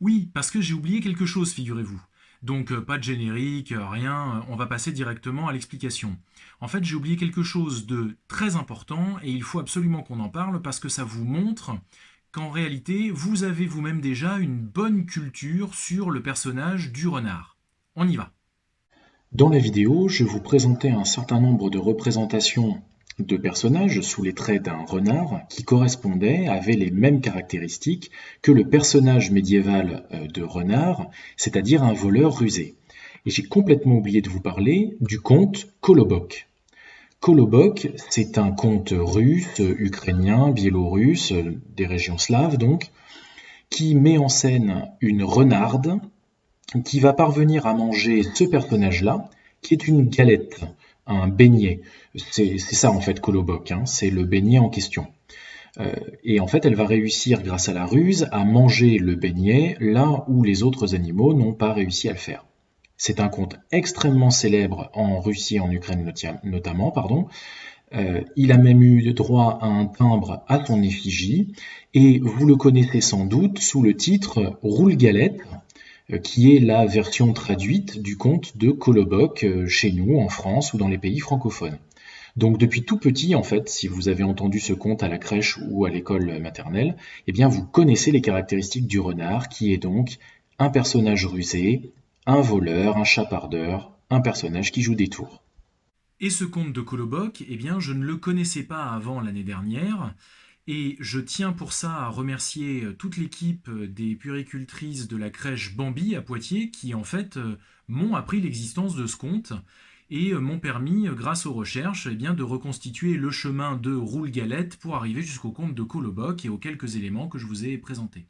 Oui, parce que j'ai oublié quelque chose, figurez-vous. Donc pas de générique, rien, on va passer directement à l'explication. En fait, j'ai oublié quelque chose de très important et il faut absolument qu'on en parle parce que ça vous montre qu'en réalité, vous avez vous-même déjà une bonne culture sur le personnage du renard. On y va. Dans la vidéo, je vous présentais un certain nombre de représentations de personnages sous les traits d'un renard qui correspondaient, avaient les mêmes caractéristiques que le personnage médiéval de renard, c'est-à-dire un voleur rusé. Et j'ai complètement oublié de vous parler du conte Kolobok. Kolobok, c'est un conte russe, ukrainien, biélorusse, des régions slaves donc, qui met en scène une renarde qui va parvenir à manger ce personnage-là, qui est une galette, un beignet. C'est ça en fait Kolobok, hein, c'est le beignet en question. Et en fait, elle va réussir grâce à la ruse à manger le beignet là où les autres animaux n'ont pas réussi à le faire. C'est un conte extrêmement célèbre en Russie et en Ukraine notamment, pardon. Il a même eu droit à un timbre à son effigie, et vous le connaissez sans doute sous le titre Roule Galette, qui est la version traduite du conte de Kolobok chez nous, en France ou dans les pays francophones. Donc depuis tout petit, en fait, si vous avez entendu ce conte à la crèche ou à l'école maternelle, eh bien vous connaissez les caractéristiques du renard, qui est donc un personnage rusé, un voleur, un chapardeur, un personnage qui joue des tours. Et ce conte de Kolobok, eh bien, je ne le connaissais pas avant l'année dernière. Et je tiens pour ça à remercier toute l'équipe des puéricultrices de la crèche Bambi à Poitiers qui en fait m'ont appris l'existence de ce conte et m'ont permis, grâce aux recherches, eh bien, de reconstituer le chemin de Roule-Galette pour arriver jusqu'au conte de Kolobok et aux quelques éléments que je vous ai présentés.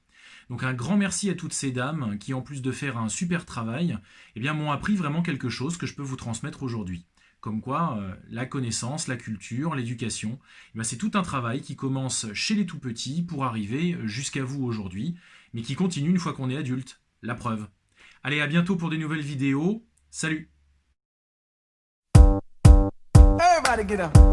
Donc un grand merci à toutes ces dames qui, en plus de faire un super travail, eh bien, m'ont appris vraiment quelque chose que je peux vous transmettre aujourd'hui. Comme quoi, la connaissance, la culture, l'éducation, eh ben, c'est tout un travail qui commence chez les tout petits pour arriver jusqu'à vous aujourd'hui, mais qui continue une fois qu'on est adulte. La preuve. Allez, à bientôt pour des nouvelles vidéos. Salut! Everybody get up.